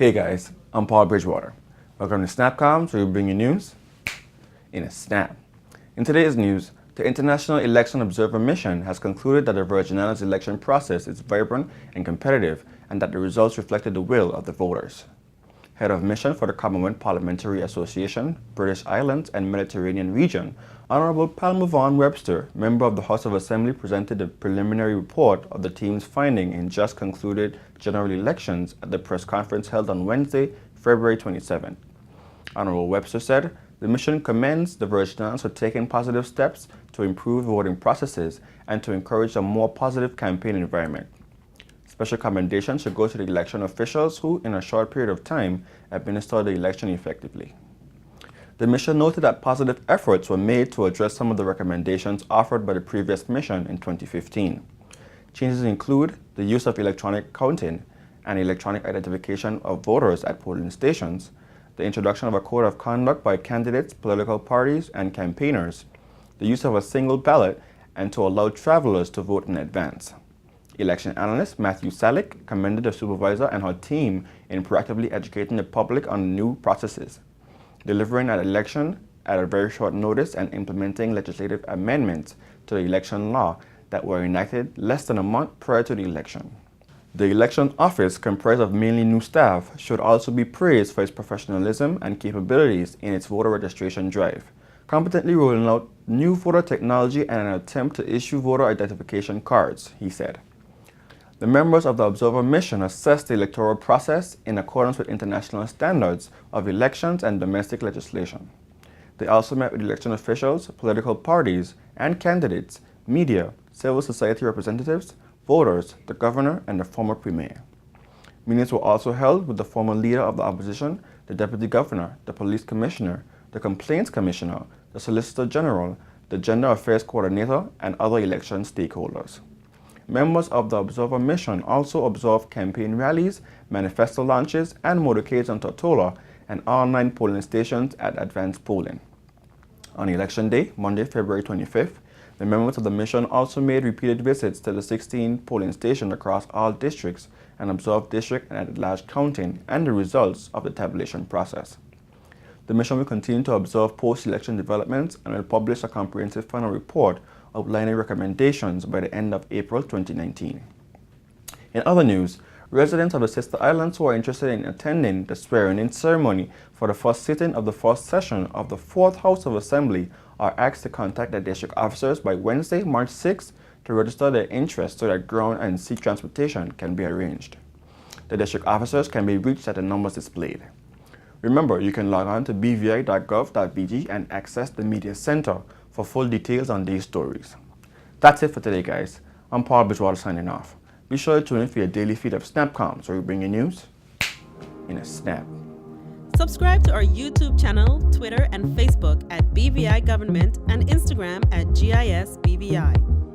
Hey guys, I'm Paul Bridgewater. Welcome to SnapComms, where we bring you news in a snap. In today's news, the International Election Observer Mission has concluded that the Virgin Islands election process is vibrant and competitive and that the results reflected the will of the voters. Head of Mission for the Commonwealth Parliamentary Association, British Islands and Mediterranean Region, Honorable Palmer Vaughan Webster, member of the House of Assembly, presented the preliminary report of the team's finding in just concluded general elections at the press conference held on Wednesday, February 27. Honorable Webster said, the mission commends the Virgin Islands for taking positive steps to improve voting processes and to encourage a more positive campaign environment. Special commendation should go to the election officials who, in a short period of time, administered the election effectively. The mission noted that positive efforts were made to address some of the recommendations offered by the previous mission in 2015. Changes include the use of electronic counting and electronic identification of voters at polling stations, the introduction of a code of conduct by candidates, political parties, and campaigners, the use of a single ballot, and to allow travelers to vote in advance. Election analyst Matthew Salick commended the supervisor and her team in proactively educating the public on the new processes, delivering an election at a very short notice and implementing legislative amendments to the election law that were enacted less than a month prior to the election. The election office, comprised of mainly new staff, should also be praised for its professionalism and capabilities in its voter registration drive, competently rolling out new voter technology and an attempt to issue voter identification cards, he said. The members of the Observer Mission assessed the electoral process in accordance with international standards of elections and domestic legislation. They also met with election officials, political parties and candidates, media, civil society representatives, voters, the governor, and the former premier. Meetings were also held with the former leader of the opposition, the deputy governor, the police commissioner, the complaints commissioner, the solicitor general, the gender affairs coordinator, and other election stakeholders. Members of the Observer Mission also observed campaign rallies, manifesto launches, and motorcades on Tortola and all 9 polling stations at advanced polling. On Election Day, Monday, February 25th, the members of the mission also made repeated visits to the 16 polling stations across all districts and observed district and at-large counting and the results of the tabulation process. The mission will continue to observe post-election developments and will publish a comprehensive final report outlining recommendations by the end of April 2019. In other news, residents of the sister islands who are interested in attending the swearing-in ceremony for the first sitting of the first session of the 4th House of Assembly are asked to contact their district officers by Wednesday, March 6th to register their interest so that ground and sea transportation can be arranged. The district officers can be reached at the numbers displayed. Remember, you can log on to bvi.gov.bg and access the Media Center for full details on these stories. That's it for today, guys. I'm Paul Bridgewater signing off. Be sure to tune in for your daily feed of SnapComms, where we bring you news in a snap. Subscribe to our YouTube channel, Twitter, and Facebook at BVI Government and Instagram at GIS BVI.